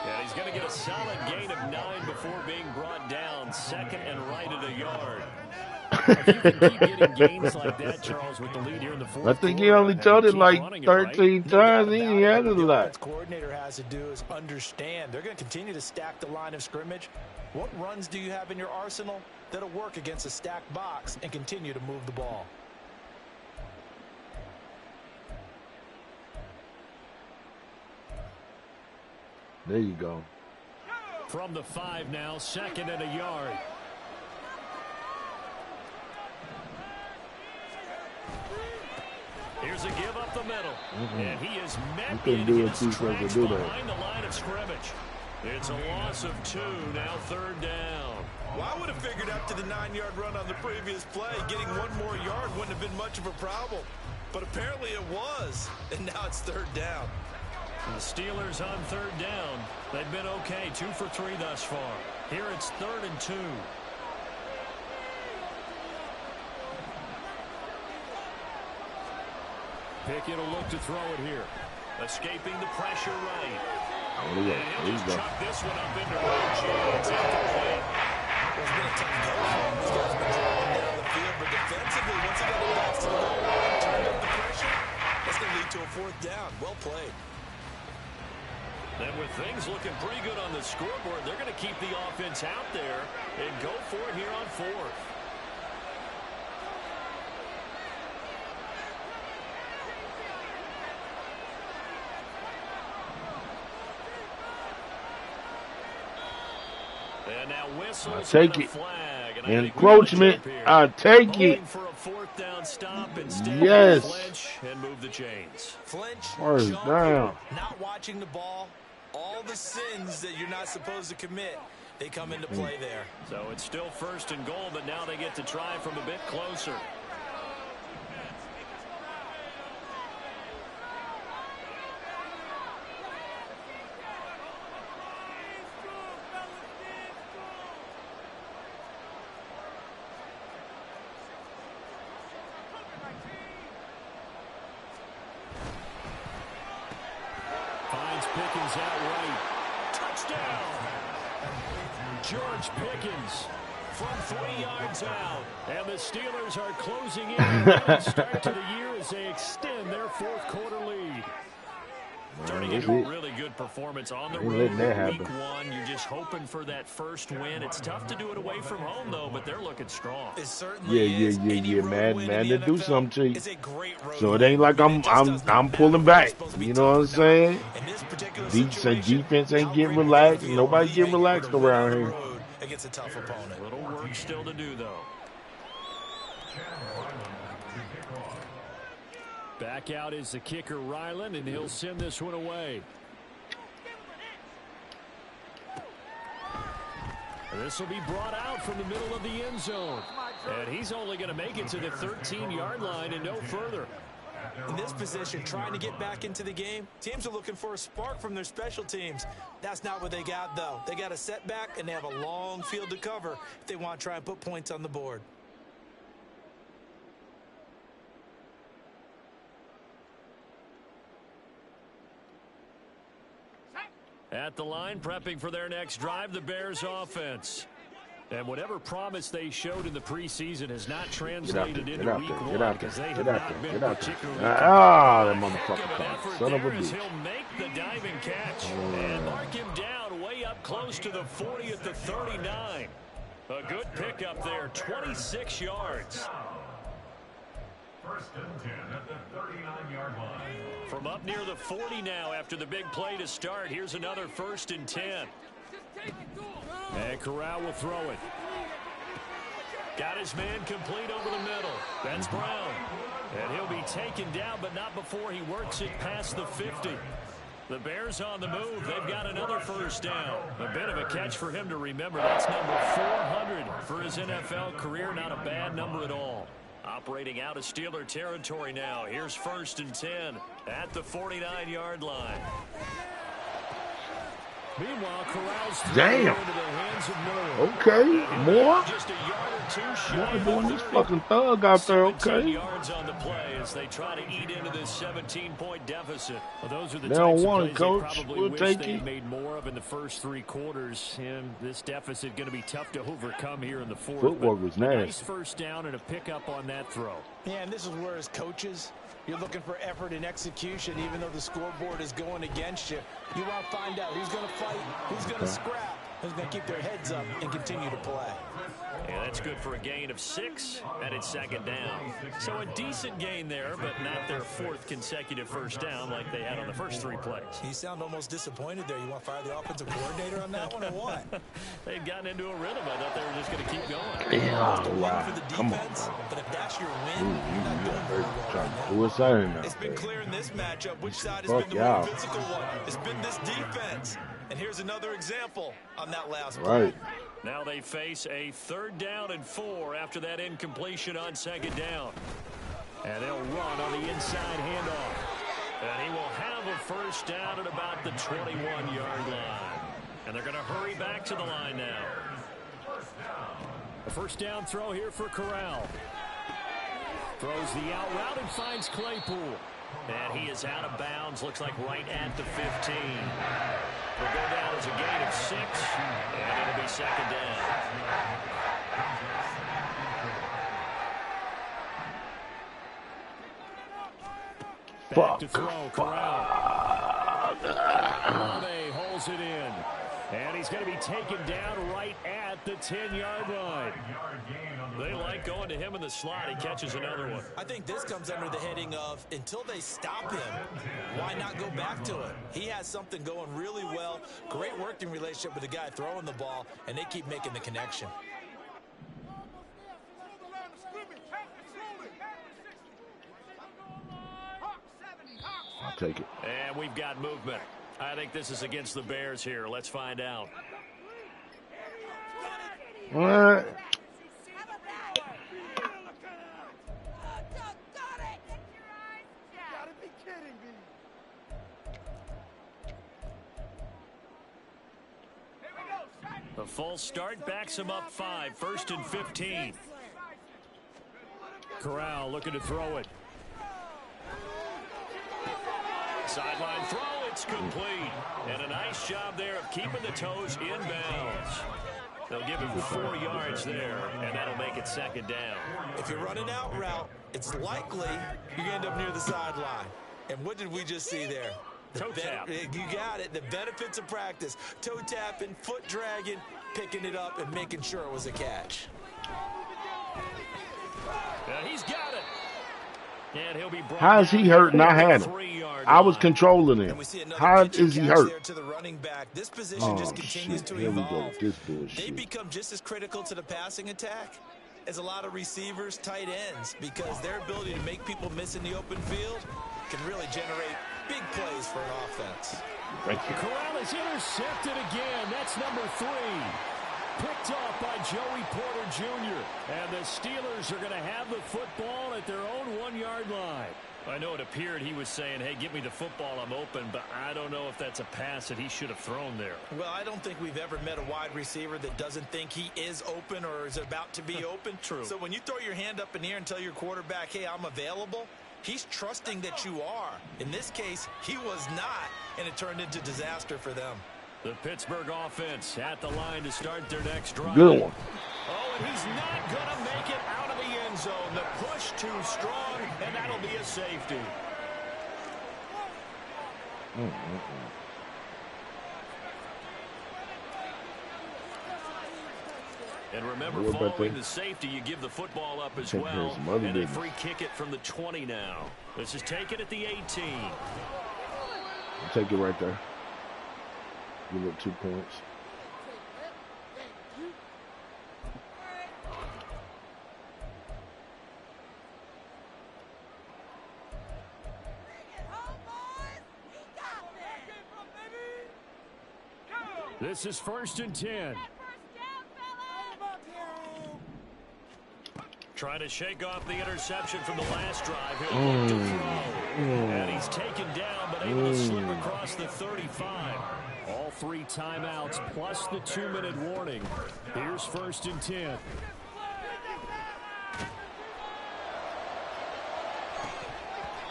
And he's going to get a solid gain of 9 before being brought down. 2nd and right at a yard. If you can keep getting gains like that, Charles, with the lead here in the fourth I think he only told it like 13 times. He ain't had it a lot. What the coordinator has to do is understand they're going to continue to stack the line of scrimmage. What runs do you have in your arsenal that'll work against a stacked box and continue to move the ball? There you go. From the 5 now, 2nd and a yard. Here's a give up the middle. And he is met in his tracks behind the line of scrimmage. It's a loss of 2, now 3rd down. Well, I would have figured after the 9-yard run on the previous play, getting 1 more yard wouldn't have been much of a problem. But apparently it was, and now it's 3rd down. The Steelers on 3rd down. They've been okay, 2 for 3 thus far. Here it's 3rd and 2. Pickett will look to throw it here. Escaping the pressure right. There you go. Chuck this one up into right chance after the win. It's been a tough go for him. These guys have been driving down the field, but defensively, once he got it back to the goal line, turned up the pressure, that's going to lead to a 4th down. Well played. And with things looking pretty good on the scoreboard, they're going to keep the offense out there and go for it here on 4th. And now whistles. I'll take it. Encroachment. I'll take it. For a 4th down stop instead. Yes. Flinch and move the chains. Flinch. 1st down. Not watching the ball. All the sins that you're not supposed to commit, they come into play there. So it's still 1st and goal, but now they get to try from a bit closer. Pickens out right. Touchdown! George Pickens from 3 yards out. And the Steelers are closing in on a winning start to the year as they extend their fourth-quarter lead. Turning into a really good performance on the road week one. You're just hoping for that first win. It's tough to do it away from home, though, but they're looking strong. It certainly is. Man, to do something to you. So it ain't like I'm pulling back. You know what I'm saying? Defense ain't getting relaxed. Nobody getting relaxed around here. Against a tough opponent. Little work still to do, though. Back out is the kicker, Ryland, and he'll send this one away. This will be brought out from the middle of the end zone. And he's only going to make it to the 13-yard line and no further. In this position, trying to get back into the game, teams are looking for a spark from their special teams. That's not what they got, though. They got a setback, and they have a long field to cover if they want to try and put points on the board. At the line, prepping for their next drive, the Bears offense. And whatever promise they showed in the preseason has not translated into week one because they have not been particularly that motherfucker. Son of a bitch. He'll make the diving catch and mark him down way up close to the 40 at the 39. A good pickup there, 26 yards. First and 10 at the 39-yard line. From up near the 40 now after the big play to start. Here's another 1st and 10. And Corral will throw it. Got his man complete over the middle. That's Brown. And he'll be taken down, but not before he works it past the 50. The Bears on the move. They've got another 1st down. A bit of a catch for him to remember. That's number 400 for his NFL career. Not a bad number at all. Operating out of Steeler territory now. Here's 1st and 10 at the 49-yard line. Meanwhile, Corral's into the hands of Moore. Okay, more. Just a yard or two shy. Doing this fucking thug out there. Okay. Yards on the play as they try to eat into this 17-point deficit. Well, those are the they types don't of want it, plays coach. they probably We'll wish take they it. made more of in the first 3 quarters, and this deficit going to be tough to overcome here in the fourth. Footwork was nasty. Nice 1st down and a pickup on that throw. Yeah, and this is where as coaches, you're looking for effort and execution, even though the scoreboard is going against you. You want to find out who's going to fight, who's going to scrap, who's going to keep their heads up and continue to play. Yeah, that's good for a gain of 6, and it's 2nd down. So a decent gain there, but not their 4th consecutive 1st down like they had on the first 3 plays. You sound almost disappointed there. You want to fire the offensive coordinator on that one or what? They'd gotten into a rhythm. I thought they were just going to keep going. Yeah, wow. For the defense, Come on, but if that's your win, you're not doing very well. Do what's saying now. It's been clear in this matchup which side has been the more physical one. It's been this defense. And here's another example on that last play. Right. Now they face a 3rd down and 4 after that incompletion on 2nd down. And they'll run on the inside handoff. And he will have a 1st down at about the 21-yard line. And they're going to hurry back to the line now. A 1st down throw here for Corral. Throws the out route and finds Claypool. And he is out of bounds, looks like right at the 15. Will go down as a gain of 6, and it'll be 2nd down. Back to throw, Corral. Olave holds it in. And he's going to be taken down right at the 10-yard line. They like going to him in the slot. He catches another one. I think this comes under the heading of until they stop him, why not go back to it? He has something going really well. Great working relationship with the guy throwing the ball, and they keep making the connection. I'll take it. And we've got movement. I think this is against the Bears here. Let's find out. What? The false start backs him up 5. 1st and 15. Corral looking to throw it. Sideline throw. It's That's complete. And a nice job there of keeping the toes inbounds. They'll give him 4 yards there, and that'll make it 2nd down. If you're running out route, it's likely you're going to end up near the sideline. And what did we just see there? Toe tap. You got it. The benefits of practice. Toe tapping, foot dragging, picking it up, and making sure it was a catch. He's got it. And he'll be brought How is he hurt and I had him? I was controlling him. How is he hurt? To the running back. This position just continues to evolve. They become just as critical to the passing attack as a lot of receivers, tight ends, because their ability to make people miss in the open field can really generate big plays for an offense. Thank you. Corral is intercepted again. That's number 3. Picked off by Joey Porter Jr. And the Steelers are going to have the football at their own 1-yard line. I know it appeared he was saying, hey, give me the football, I'm open, but I don't know if that's a pass that he should have thrown there. Well, I don't think we've ever met a wide receiver that doesn't think he is open or is about to be open. True. So when you throw your hand up in the air and tell your quarterback, hey, I'm available, he's trusting that you are. In this case, he was not, and it turned into disaster for them. The Pittsburgh offense at the line to start their next drive. Good one. Oh, and he's not going to make it out of the end zone. The push too strong, and that'll be a safety. And remember, following the safety, you give the football up as well. And a free kick it from the 20 now. This is taken at the 18. I'll take it right there. Give it 2 points. This is 1st and 10. Trying to shake off the interception from the last drive. He'll look to throw. And he's taken down, but able to slip across the 35. All 3 timeouts plus the 2-minute warning. Here's 1st and 10.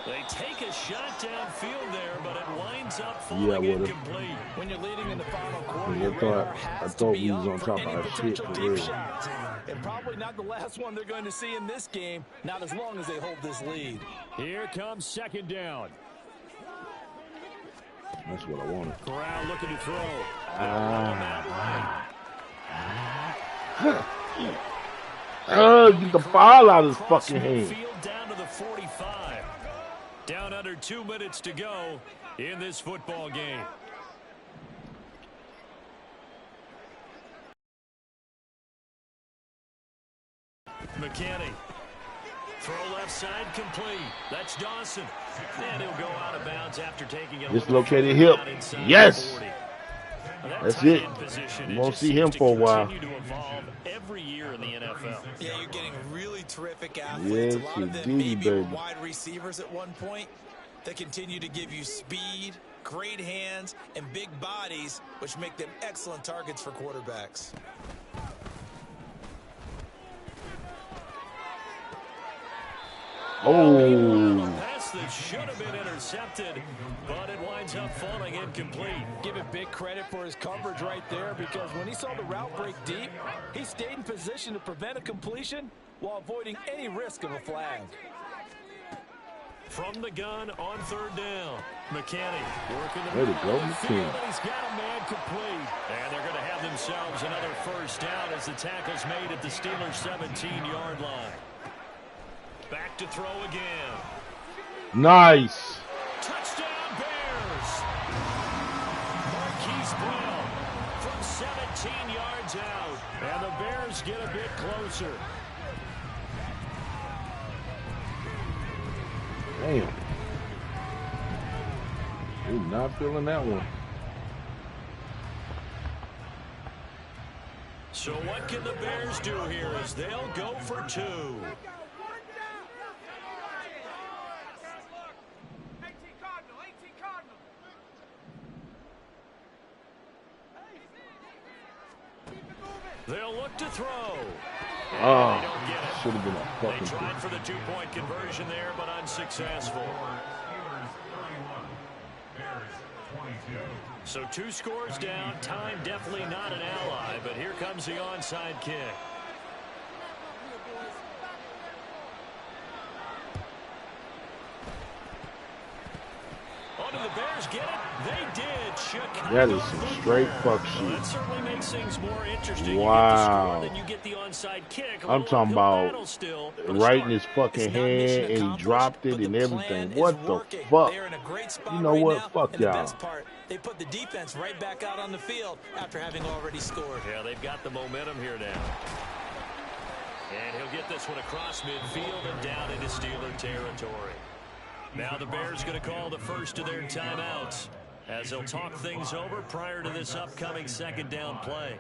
They take a shot downfield there, but it winds up falling incomplete. When you're leading in the final quarter, I thought we was on top of our shit for real. And probably not the last one they're going to see in this game, not as long as they hold this lead. Here comes 2nd down. That's what I wanted. Corral looking to throw. Get the ball out of his fucking hand. Field down to the 45. Down under 2 minutes to go in this football game. McKinney. Throw left side complete. That's Dawson. And he'll go out of bounds after taking it. Dislocated hip. Yes. That's it. You won't see him for a while. Every year in the NFL. Yeah, you're getting really terrific athletes. A lot of them maybe were wide receivers at one point. They continue to give you speed, great hands, and big bodies, which make them excellent targets for quarterbacks. Oh. Pass that should have been intercepted, but it winds up falling incomplete. Give him big credit for his coverage right there, because when he saw the route break deep, he stayed in position to prevent a completion while avoiding any risk of a flag. From the gun on 3rd down, McKinney working the middle of the field. He's got a man complete. And they're going to have themselves another 1st down as the tackle's made at the Steelers' 17-yard line. Back to throw again. Nice. Touchdown Bears. Marquise Brown from 17 yards out. And the Bears get a bit closer. Damn. We're not feeling that one. So what can the Bears do here as they'll go for 2? They'll look to throw. Oh, should have been a fucking. They tried for the 2-point conversion there, but unsuccessful. So 2 scores down. Time definitely not an ally, but here comes the onside kick. Oh, do the Bears get it? They did. Chicago. That is some straight fuck shit. Well, that certainly makes things more interesting. Wow. You get the score, then you get the onside kick. I'm talking about right in his fucking hand, and he dropped it and everything. What the fuck? You know what? Fuck y'all. They put the defense right back out on the field after having already scored. Yeah, they've got the momentum here now. And he'll get this one across midfield and down into Steeler territory. Now the Bears going to call the first of their timeouts as they'll talk things over prior to this upcoming second down play.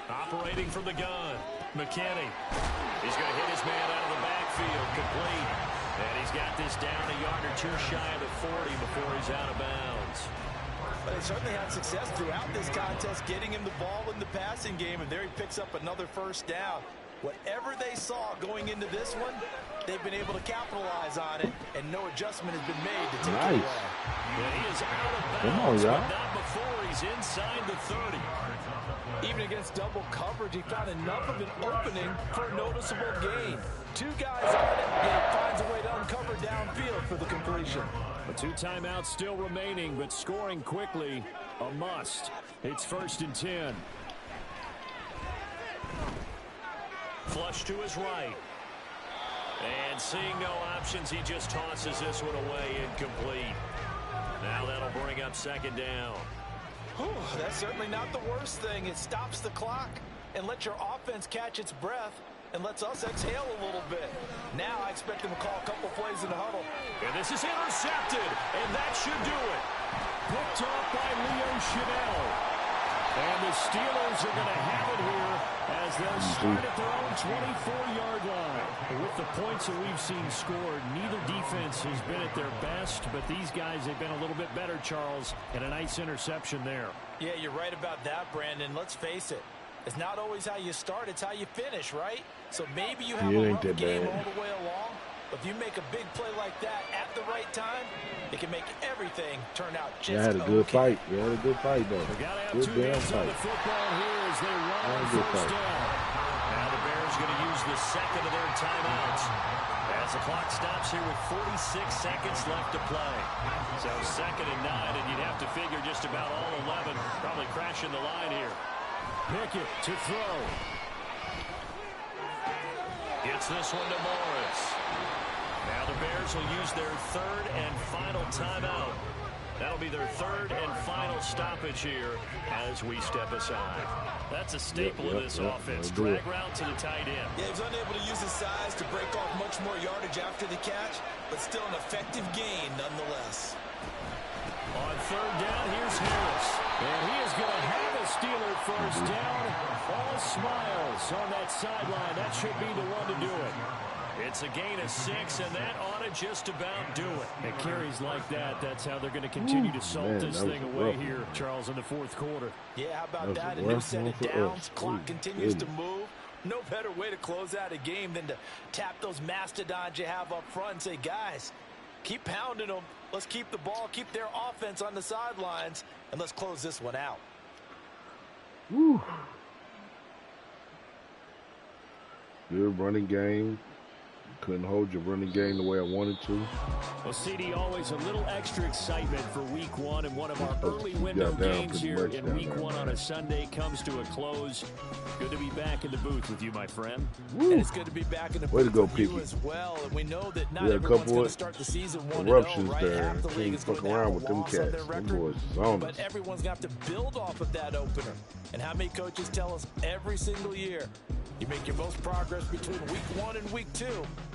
Operating from the gun, McKinney. He's going to hit his man out of the backfield, complete. And he's got this down a yard or 2 shy of the 40 before he's out of bounds. But they certainly had success throughout this contest, getting him the ball in the passing game, and there he picks up another first down. Whatever they saw going into this one, they've been able to capitalize on it, and no adjustment has been made to take it away. And he is out of bounds, but not before he's inside the 30. Even against double coverage, he found enough of an opening for a noticeable gain. 2 guys on it, and he finds a way to uncover downfield for the completion. The 2 timeouts still remaining, but scoring quickly, a must. It's 1st and 10. Flush to his right. And seeing no options, he just tosses this one away incomplete. Now that'll bring up 2nd down. That's certainly not the worst thing. It stops the clock and lets your offense catch its breath and lets us exhale a little bit. Now I expect them to call a couple plays in the huddle. And this is intercepted, and that should do it. Picked off by Leo Chanel. And the Steelers are going to have it here as they'll start at their own 24-yard line. With the points that we've seen scored, neither defense has been at their best, but these guys have been a little bit better, Charles, and a nice interception there. Yeah, you're right about that, Brandon. Let's face it. It's not always how you start, it's how you finish, right? So maybe you have a rough game all the way along, but if you make a big play like that at the right time, it can make everything turn out just okay. Had a good fight. You had a good fight, though. We got to have 2 hands on the football here as they run on 1st down. Now the Bears going to use the 2nd of their timeouts as the clock stops here with 46 seconds left to play. So 2nd and 9, and you'd have to figure just about all 11 probably crashing the line here. Pickett to throw. Gets this one to Morris. Now the Bears will use their 3rd and final timeout. That'll be their 3rd and final stoppage here as we step aside. That's a staple of this offense. Drag route to the tight end. Yeah, he's unable to use his size to break off much more yardage after the catch, but still an effective gain nonetheless. On 3rd down, here's Harris. And he is going to have a Steeler first down. All smiles on that sideline. That should be the one to do it. It's a gain of 6, and that ought to just about do it. And carries like that, that's how they're going to continue to salt this thing away here, Charles, in the 4th quarter. Yeah, how about that? A new set of downs. Clock continues to move. No better way to close out a game than to tap those mastodons you have up front and say, guys, keep pounding them. Let's keep the ball, keep their offense on the sidelines, and let's close this one out. Woo. Good running game. Couldn't hold your running game the way I wanted to. Well, CD, always a little extra excitement for Week 1, and one of our early window games here in Week 1 on a Sunday comes to a close. Good to be back in the booth with you, my friend. And it's good to be back in the booth with you as well. And we know that not everyone's going to start the season 1-0, right? Half the league is going to have a loss on their record. But everyone's going to have to build off of that opener. And how many coaches tell us every single year, you make your most progress between Week 1 and Week 2.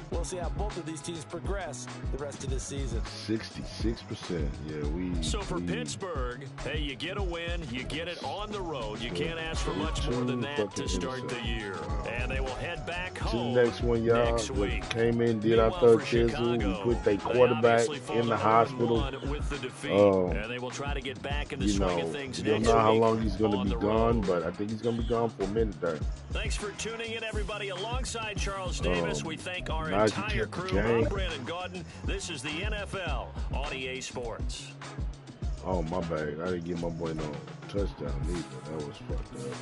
We'll see how both of these teams progress the rest of this season. 66%. Yeah, So for Pittsburgh, hey, you get a win, you get it on the road. You can't ask for much more than that to start the year. And they will head back home next one, y'all. Next week. Came in, did our third chisel. We put their quarterback in the hospital. And they will try to get back in the swing of things next week. We don't know how long he's going to be gone, but I think he's going to be gone for a minute there. Thanks for tuning in, everybody. Alongside Charles Davis, we thank our nice entire crew. I'm Brandon Gaudin. This is the NFL on EA Sports. Oh, my bad. I didn't give my boy no touchdown either. That was fucked up.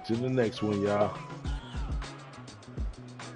To the next one, y'all.